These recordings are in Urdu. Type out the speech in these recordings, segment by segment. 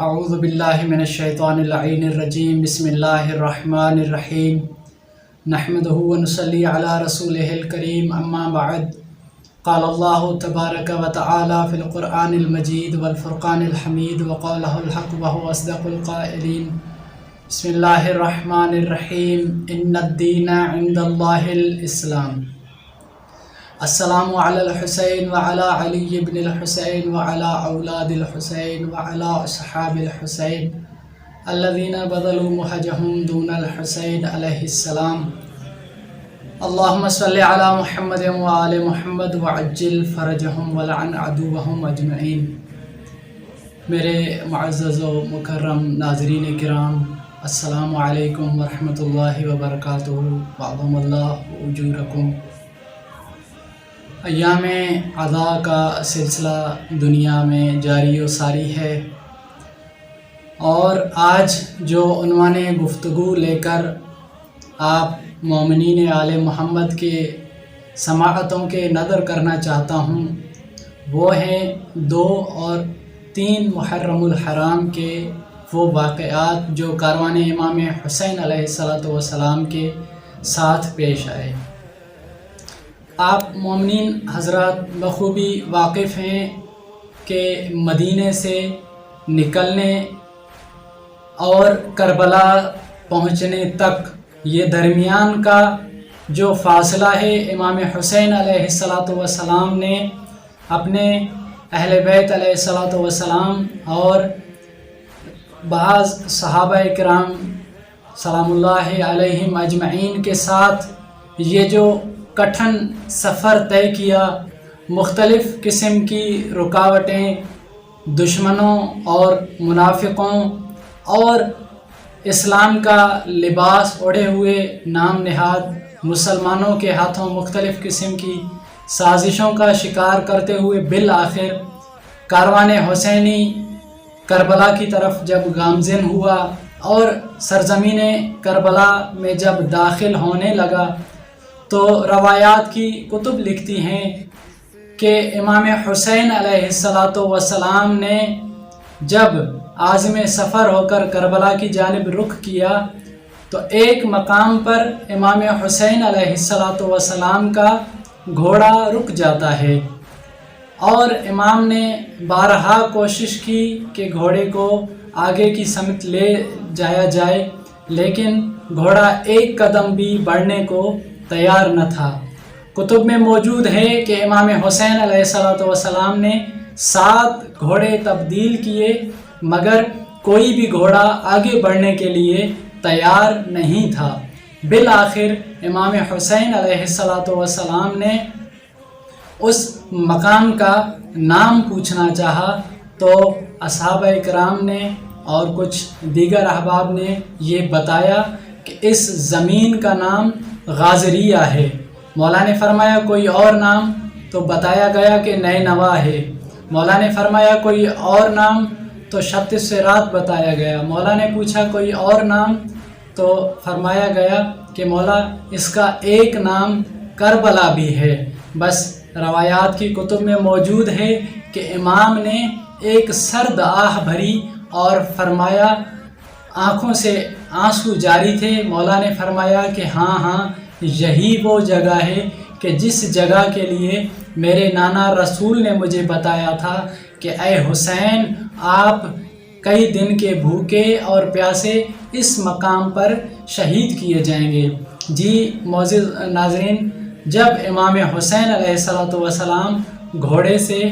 اعوذ باللہ من الشیطان اللعین الرجیم بسم اللہ الرحمن الرحیم نحمدہ ونصلی علی رسولہ الکریم اما بعد قال اللہ تبارک و تعالی فی القرآن المجید والفرقان الحمید وقالہ الحق وهو اصدق القائلین بسم اللہ الرحمن الرحیم ان الدین عند اللہ الاسلام السلام علی الحسین وعلی علی بن الحسین وعلی اولاد الحسین وعلی اصحاب الحسین الذین بذلوا مہجہم دون الحسین علیہ السلام اللہم صلی علی محمد وآل محمد وعجل فرجہم ولعن عدوہم اجمعین۔ میرے معزز و مکرم ناظرین کرام، السلام علیکم ورحمۃ اللہ وبرکاتہ، وعظم اللہ اجورکم۔ ایام عزا کا سلسلہ دنیا میں جاری و ساری ہے، اور آج جو عنوان گفتگو لے کر آپ مومنین آل محمد کے سماعتوں کے نظر کرنا چاہتا ہوں، وہ ہیں 2 اور 3 محرم الحرام کے وہ واقعات جو کاروان امام حسین علیہ السلام کے ساتھ پیش آئے۔ آپ مومنین حضرات بخوبی واقف ہیں کہ مدینے سے نکلنے اور کربلا پہنچنے تک یہ درمیان کا جو فاصلہ ہے، امام حسین علیہ السلام نے اپنے اہل بیت علیہ السلام اور بعض صحابہ کرام سلام اللہ علیہم اجمعین کے ساتھ یہ جو کٹھن سفر طے کیا، مختلف قسم کی رکاوٹیں دشمنوں اور منافقوں اور اسلام کا لباس اوڑھے ہوئے نام نہاد مسلمانوں کے ہاتھوں مختلف قسم کی سازشوں کا شکار کرتے ہوئے بالآخر کاروان حسینی کربلا کی طرف جب گامزن ہوا اور سرزمین کربلا میں جب داخل ہونے لگا، تو روایات کی کتب لکھتی ہیں کہ امام حسین علیہ السلام نے جب عازم سفر ہو کر کربلا کی جانب رخ کیا تو ایک مقام پر امام حسین علیہ السلام کا گھوڑا رک جاتا ہے، اور امام نے بارہا کوشش کی کہ گھوڑے کو آگے کی سمت لے جایا جائے، لیکن گھوڑا ایک قدم بھی بڑھنے کو تیار نہ تھا۔ کتب میں موجود ہے کہ امام حسین علیہ السلام نے 7 گھوڑے تبدیل کیے، مگر کوئی بھی گھوڑا آگے بڑھنے کے لیے تیار نہیں تھا۔ بالآخر امام حسین علیہ السلام نے اس مقام کا نام پوچھنا چاہا، تو اصحابہ کرام نے اور کچھ دیگر احباب نے یہ بتایا کہ اس زمین کا نام غازریہ ہے۔ مولا نے فرمایا کوئی اور نام، تو بتایا گیا کہ نینوا ہے۔ مولا نے فرمایا کوئی اور نام، تو شط صراط بتایا گیا۔ مولا نے پوچھا کوئی اور نام، تو فرمایا گیا کہ مولا اس کا ایک نام کربلا بھی ہے۔ بس روایات کی کتب میں موجود ہے کہ امام نے ایک سرد آہ بھری اور فرمایا، آنکھوں سے آنسو جاری تھے۔ مولا نے فرمایا کہ ہاں یہی وہ جگہ ہے کہ جس جگہ کے لیے میرے نانا رسول نے مجھے بتایا تھا کہ اے حسین، آپ کئی دن کے بھوکے اور پیاسے اس مقام پر شہید کیے جائیں گے۔ جی معزز ناظرین، جب امام حسین علیہ السلام گھوڑے سے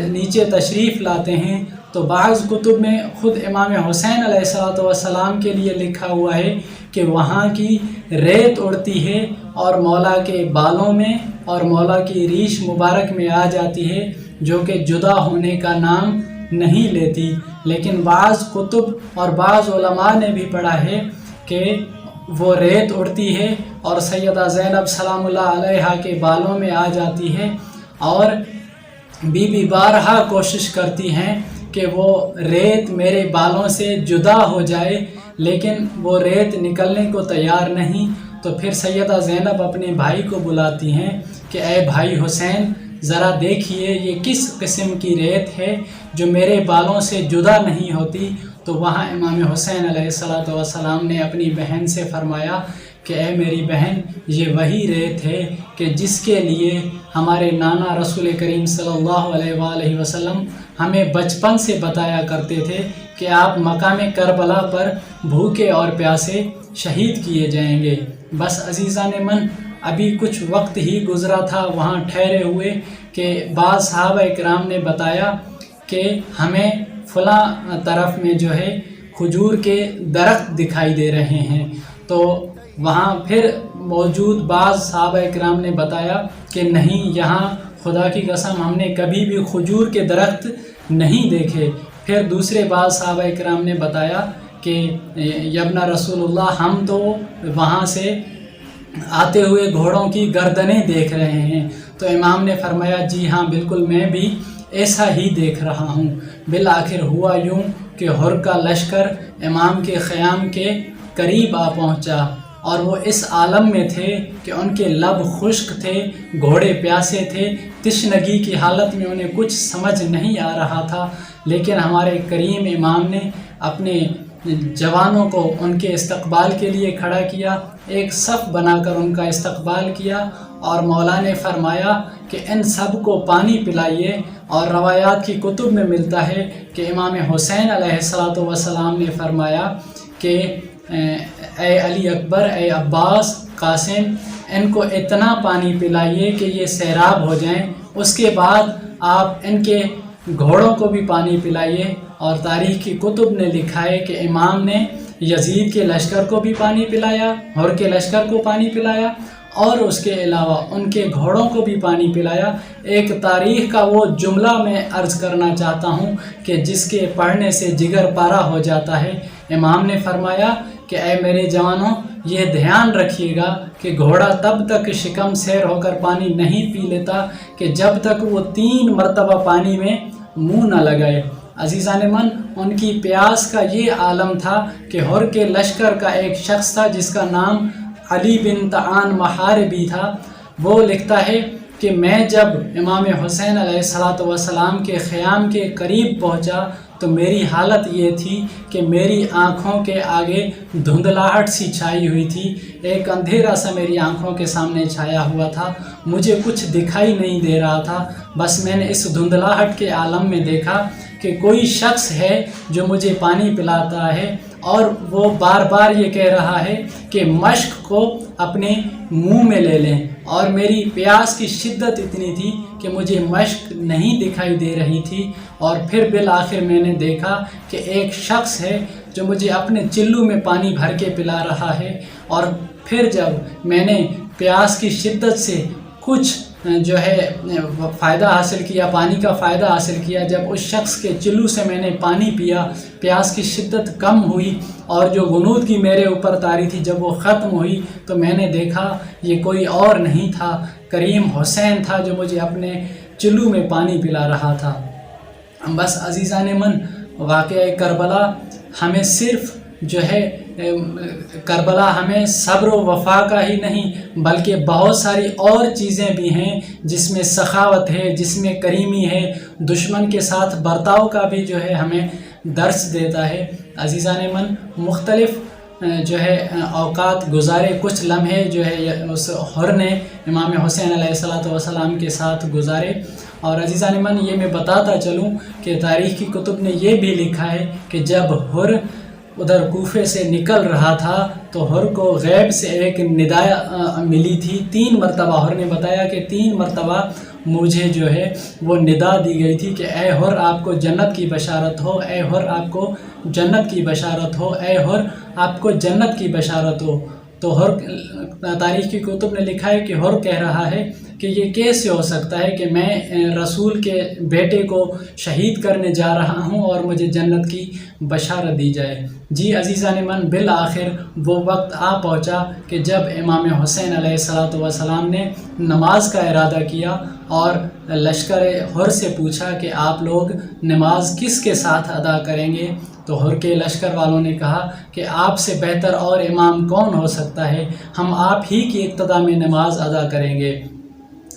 نیچے تشریف لاتے ہیں تو بعض کتب میں خود امام حسین علیہ السلام کے لیے لکھا ہوا ہے کہ وہاں کی ریت اڑتی ہے اور مولا کے بالوں میں اور مولا کی ریش مبارک میں آ جاتی ہے، جو کہ جدا ہونے کا نام نہیں لیتی۔ لیکن بعض کتب اور بعض علماء نے بھی پڑھا ہے کہ وہ ریت اڑتی ہے اور سیدہ زینب سلام اللہ علیہا کے بالوں میں آ جاتی ہے، اور بی بی بارہا کوشش کرتی ہیں کہ وہ ریت میرے بالوں سے جدا ہو جائے، لیکن وہ ریت نکلنے کو تیار نہیں۔ تو پھر سیدہ زینب اپنے بھائی کو بلاتی ہیں کہ اے بھائی حسین، ذرا دیکھیے یہ کس قسم کی ریت ہے جو میرے بالوں سے جدا نہیں ہوتی۔ تو وہاں امام حسین علیہ السلام نے اپنی بہن سے فرمایا کہ اے میری بہن، یہ وہی ریت ہے کہ جس کے لیے ہمارے نانا رسول کریم صلی اللہ علیہ وآلہ وسلم ہمیں بچپن سے بتایا کرتے تھے کہ آپ مقام کربلا پر بھوکے اور پیاسے شہید کیے جائیں گے۔ بس عزیزان من، ابھی کچھ وقت ہی گزرا تھا وہاں ٹھہرے ہوئے کہ بعض صحابہ کرام نے بتایا کہ ہمیں فلاں طرف میں جو ہے کھجور کے درخت دکھائی دے رہے ہیں۔ تو وہاں پھر موجود بعض صحابہ کرام نے بتایا کہ نہیں، یہاں خدا کی قسم ہم نے کبھی بھی کھجور کے درخت نہیں دیکھے۔ پھر دوسرے بعض صحابہ کرام نے بتایا کہ یابن رسول اللہ، ہم تو وہاں سے آتے ہوئے گھوڑوں کی گردنیں دیکھ رہے ہیں۔ تو امام نے فرمایا جی ہاں بالکل، میں بھی ایسا ہی دیکھ رہا ہوں۔ بالآخر ہوا یوں کہ حر کا لشکر امام کے خیام کے قریب آ پہنچا، اور وہ اس عالم میں تھے کہ ان کے لب خشک تھے، گھوڑے پیاسے تھے، تشنگی کی حالت میں انہیں کچھ سمجھ نہیں آ رہا تھا۔ لیکن ہمارے کریم امام نے اپنے جوانوں کو ان کے استقبال کے لیے کھڑا کیا، ایک صف بنا کر ان کا استقبال کیا، اور مولا نے فرمایا کہ ان سب کو پانی پلائیے۔ اور روایات کی کتب میں ملتا ہے کہ امام حسین علیہ السلام نے فرمایا کہ اے علی اکبر، اے عباس، قاسم، ان کو اتنا پانی پلائیے کہ یہ سیراب ہو جائیں، اس کے بعد آپ ان کے گھوڑوں کو بھی پانی پلائیے۔ اور تاریخ کی کتب نے لکھا ہے کہ امام نے یزید کے لشکر کو بھی پانی پلایا، حر کے لشکر کو پانی پلایا، اور اس کے علاوہ ان کے گھوڑوں کو بھی پانی پلایا۔ ایک تاریخ کا وہ جملہ میں عرض کرنا چاہتا ہوں کہ جس کے پڑھنے سے جگر پارا ہو جاتا ہے۔ امام نے فرمایا کہ اے میرے جوانوں، یہ دھیان رکھیے گا کہ گھوڑا تب تک شکم سیر ہو کر پانی نہیں پی لیتا کہ جب تک وہ 3 مرتبہ پانی میں منہ نہ لگائے۔ عزیزان من، ان کی پیاس کا یہ عالم تھا کہ حر کے لشکر کا ایک شخص تھا جس کا نام علی بن طعان محاربی تھا۔ وہ لکھتا ہے کہ میں جب امام حسین علیہ السلام کے خیام کے قریب پہنچا تو میری حالت یہ تھی کہ میری آنکھوں کے آگے دھندلاہٹ سی چھائی ہوئی تھی، ایک اندھیرا سا میری آنکھوں کے سامنے چھایا ہوا تھا، مجھے کچھ دکھائی نہیں دے رہا تھا۔ بس میں نے اس دھندلاہٹ کے عالم میں دیکھا کہ کوئی شخص ہے جو مجھے پانی پلاتا ہے، اور وہ بار بار یہ کہہ رہا ہے کہ مشک کو اپنے منہ میں لے لیں، اور میری پیاس کی شدت اتنی تھی کہ مجھے مشک نہیں دکھائی دے رہی تھی۔ اور پھر بالآخر میں نے دیکھا کہ ایک شخص ہے جو مجھے اپنے چلو میں پانی بھر کے پلا رہا ہے، اور پھر جب میں نے پیاس کی شدت سے کچھ جو ہے فائدہ حاصل کیا، پانی کا فائدہ حاصل کیا، جب اس شخص کے چلو سے میں نے پانی پیا، پیاس کی شدت کم ہوئی، اور جو غنودگی میرے اوپر طاری تھی جب وہ ختم ہوئی، تو میں نے دیکھا یہ کوئی اور نہیں تھا، کریم حسین تھا جو مجھے اپنے چلو میں پانی پلا رہا تھا۔ بس عزیزان من، واقعہ کربلا ہمیں صرف جو ہے کربلا ہمیں صبر و وفا کا ہی نہیں بلکہ بہت ساری اور چیزیں بھی ہیں جس میں سخاوت ہے، جس میں کریمی ہے، دشمن کے ساتھ برتاؤ کا بھی جو ہے ہمیں درس دیتا ہے۔ عزیزان من، مختلف جو ہے اوقات گزارے، کچھ لمحے جو ہے اس حر نے امام حسین علیہ السلام کے ساتھ گزارے۔ اور عزیزان من، یہ میں بتاتا چلوں کہ تاریخ کی کتب نے یہ بھی لکھا ہے کہ جب حر ادھر کوفے سے نکل رہا تھا تو حر کو غیب سے ایک ندا ملی تھی۔ 3 مرتبہ حر نے بتایا کہ 3 مرتبہ مجھے جو ہے وہ ندا دی گئی تھی کہ اے حر آپ کو جنت کی بشارت ہو، اے حر آپ کو جنت کی بشارت ہو، اے حر آپ کو جنت کی بشارت ہو۔ تو حر، تاریخ کی کتب نے لکھا ہے کہ حر کہہ رہا ہے کہ یہ کیسے ہو سکتا ہے کہ میں رسول کے بیٹے کو شہید کرنے جا رہا ہوں اور مجھے جنت کی بشارت دی جائے۔ جی عزیزان من، بالآخر وہ وقت آ پہنچا کہ جب امام حسین علیہ السلام نے نماز کا ارادہ کیا اور لشکر حر سے پوچھا کہ آپ لوگ نماز کس کے ساتھ ادا کریں گے؟ تو حر کے لشکر والوں نے کہا کہ آپ سے بہتر اور امام کون ہو سکتا ہے، ہم آپ ہی کی اقتدا میں نماز ادا کریں گے۔